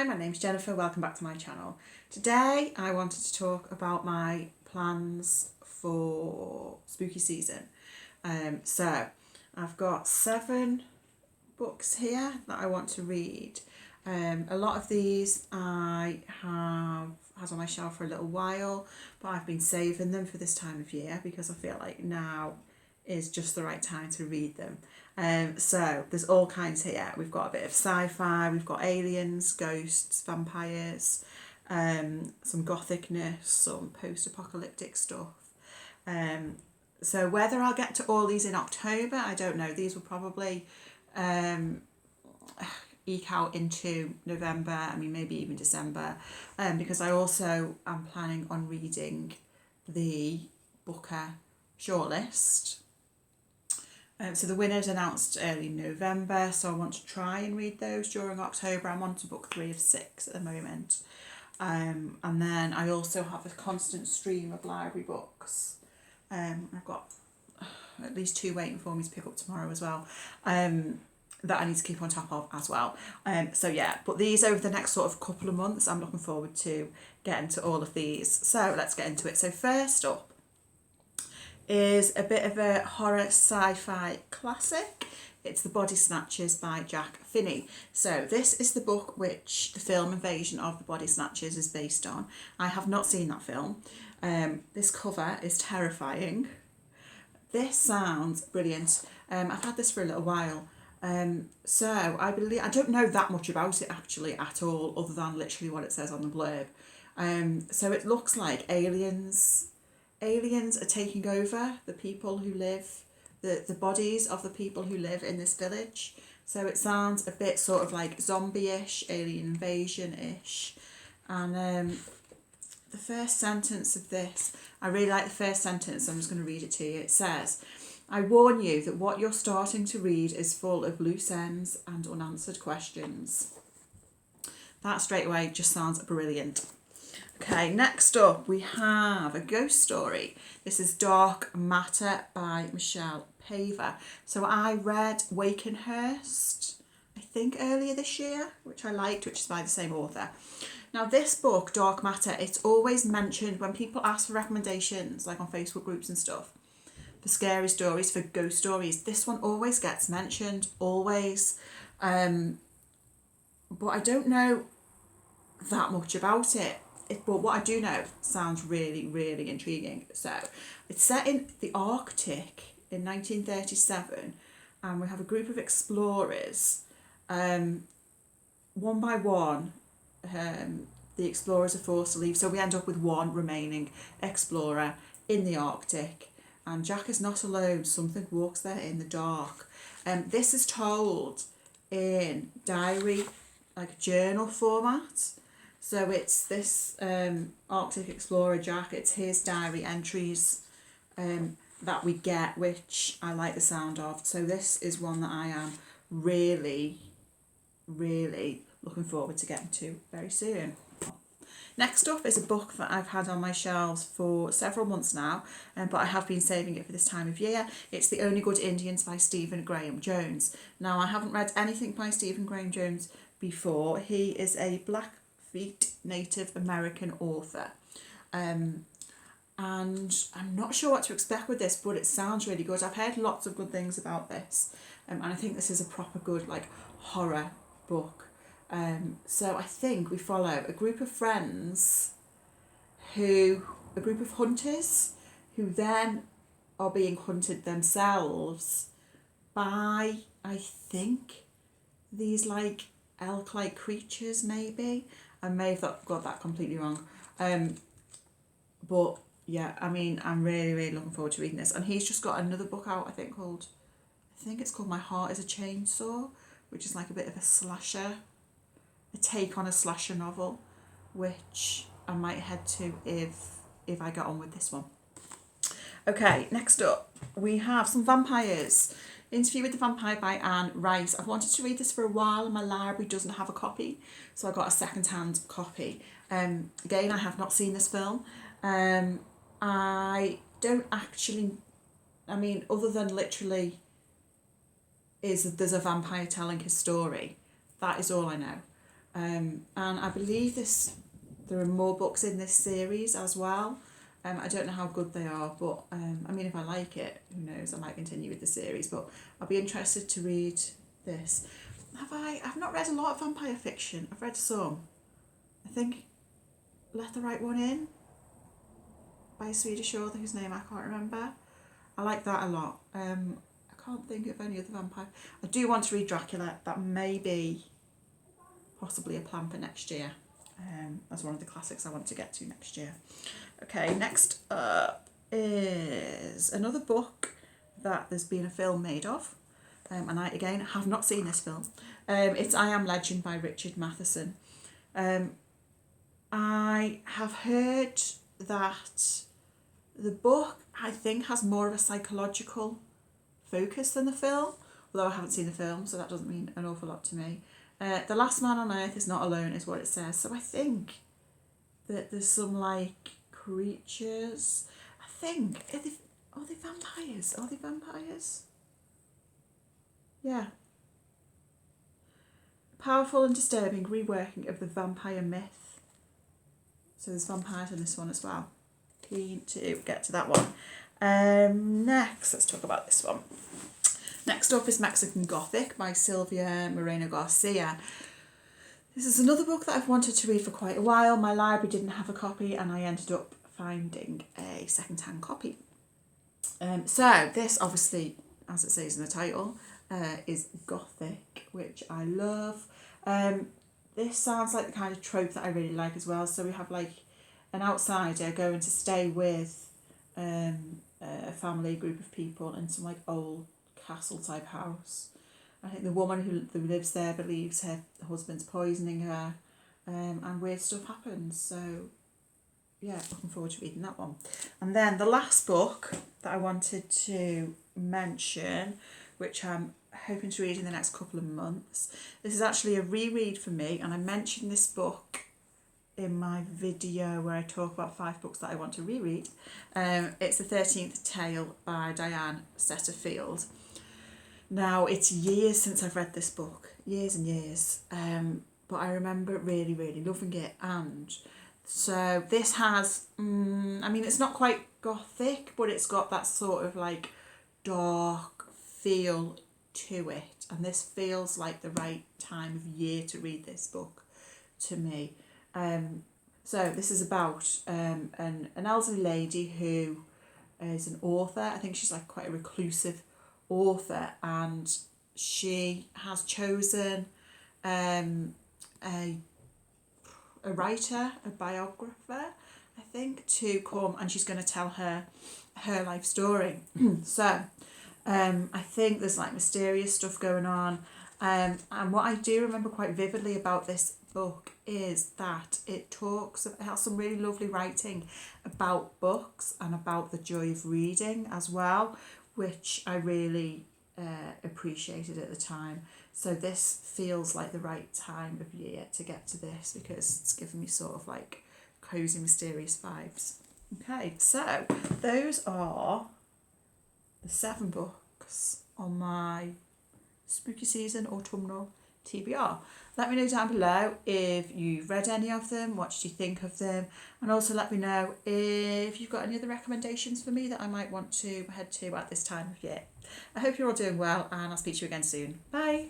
Hi, my name's Jennifer, welcome back to my channel. Today I wanted to talk about my plans for spooky season. So I've got 7 books here that I want to read. A lot of these I have had on my shelf for a little while, but I've been saving them for this time of year because I feel like now is just the right time to read them. So there's all kinds here. We've got a bit of sci-fi, we've got aliens, ghosts, vampires, some gothicness, some post-apocalyptic stuff. So whether I'll get to all these in October, I don't know. These will probably eke out into November, I mean maybe even December, because I also am planning on reading the Booker shortlist. So the winners announced early November, so I want to try and read those during October. I'm on to book 3 of 6 at the moment. And then I also have a constant stream of library books. I've got at least 2 waiting for me to pick up tomorrow as well, that I need to keep on top of as well. So yeah, but these over the next sort of couple of months, I'm looking forward to getting to all of these. So let's get into it. So first up is a bit of a horror sci-fi classic. It's The Body Snatches by Jack Finney. So this is the book which the film Invasion of the Body Snatchers is based on. I have not seen that film. This cover is terrifying. This sounds brilliant. I've had this for a little while. So I don't know that much about it actually at all, other than literally what it says on the blurb. So it looks like aliens are taking over the people who live, the bodies of the people who live in this village. So it sounds a bit sort of like zombie-ish, alien invasion-ish. And the first sentence of this, I really like the first sentence, I'm just going to read it to you. It says, "I warn you that what you're starting to read is full of loose ends and unanswered questions." That straight away just sounds brilliant. Okay, next up we have a ghost story. This is Dark Matter by Michelle Paver. So I read Wakenhurst, I think earlier this year, which I liked, which is by the same author. Now this book, Dark Matter, it's always mentioned when people ask for recommendations, like on Facebook groups and stuff, for scary stories, for ghost stories. This one always gets mentioned, always. But I don't know that much about it. But what I do know sounds really, really intriguing. So it's set in the Arctic in 1937, and we have a group of explorers. One by one, the explorers are forced to leave, so we end up with one remaining explorer in the Arctic, and Jack is not alone. Something walks there in the dark. This is told in diary, like journal format. So it's this Arctic explorer Jack, it's his diary entries that we get, which I like the sound of. So this is one that I am really, really looking forward to getting to very soon. Next up is a book that I've had on my shelves for several months now, but I have been saving it for this time of year. It's The Only Good Indians by Stephen Graham Jones. Now, I haven't read anything by Stephen Graham Jones before. He is a Blackfeet Native American author. And I'm not sure what to expect with this, but it sounds really good. I've heard lots of good things about this, and I think this is a proper good like horror book. So I think we follow a group of friends a group of hunters who then are being hunted themselves by, I think, these like elk-like creatures maybe. I may have got that completely wrong. But yeah, I mean, I'm really, really looking forward to reading this. And he's just got another book out, I think it's called My Heart is a Chainsaw, which is like a bit of a take on a slasher novel, which I might head to if I get on with this one. Okay, next up we have some vampires. Interview with the Vampire by Anne Rice. I've wanted to read this for a while and my library doesn't have a copy, so I got a second-hand copy. Again, I have not seen this film. I don't actually, I mean, other than literally there's a vampire telling his story. That is all I know. And I believe there are more books in this series as well. I don't know how good they are, but I mean, if I like it, who knows, I might continue with the series, but I'll be interested to read this. I've not read a lot of vampire fiction. I've read some. I think Let the Right One In by a Swedish author whose name I can't remember. I like that a lot. I can't think of any other vampire. I do want to read Dracula. That may be possibly a plan for next year. As one of the classics I want to get to next year. Okay, next up is another book that there's been a film made of. And I, again, have not seen this film. It's I Am Legend by Richard Matheson. I have heard that the book, I think, has more of a psychological focus than the film, although I haven't seen the film, so that doesn't mean an awful lot to me. The last man on earth is not alone, is what it says. So I think that there's some, like, creatures. I think, are they vampires? Are they vampires? Yeah. Powerful and disturbing reworking of the vampire myth. So there's vampires in this one as well. Keen to get to that one. Next, let's talk about this one. Next up is Mexican Gothic by Silvia Moreno-Garcia. This is another book that I've wanted to read for quite a while. My library didn't have a copy and I ended up finding a second-hand copy. So this, obviously, as it says in the title, is Gothic, which I love. This sounds like the kind of trope that I really like as well. So we have like an outsider going to stay with a family group of people in some like old castle type house. I think the woman who lives there believes her husband's poisoning her, and weird stuff happens. So yeah, looking forward to reading that one. And then the last book that I wanted to mention, which I'm hoping to read in the next couple of months. This is actually a reread for me, and I mentioned this book in my video where I talk about 5 books that I want to reread. It's The 13th Tale by Diane Setterfield. Now, it's years since I've read this book, years and years, but I remember really, really loving it. And so this has, I mean, it's not quite gothic, but it's got that sort of like dark feel to it, and this feels like the right time of year to read this book to me. So this is about an elderly lady who is an author. I think she's like quite a reclusive author, and she has chosen a writer, a biographer, I think, to come, and she's going to tell her life story. So I think there's like mysterious stuff going on, and what I do remember quite vividly about this book is that it has some really lovely writing about books and about the joy of reading as well, which I really appreciated at the time. So this feels like the right time of year to get to this, because it's giving me sort of like cozy, mysterious vibes. Okay, so those are the 7 books on my spooky season autumnal TBR. Let me know down below if you've read any of them, what did you think of them, and also let me know if you've got any other recommendations for me that I might want to head to at this time of year. I hope you're all doing well, and I'll speak to you again soon. Bye!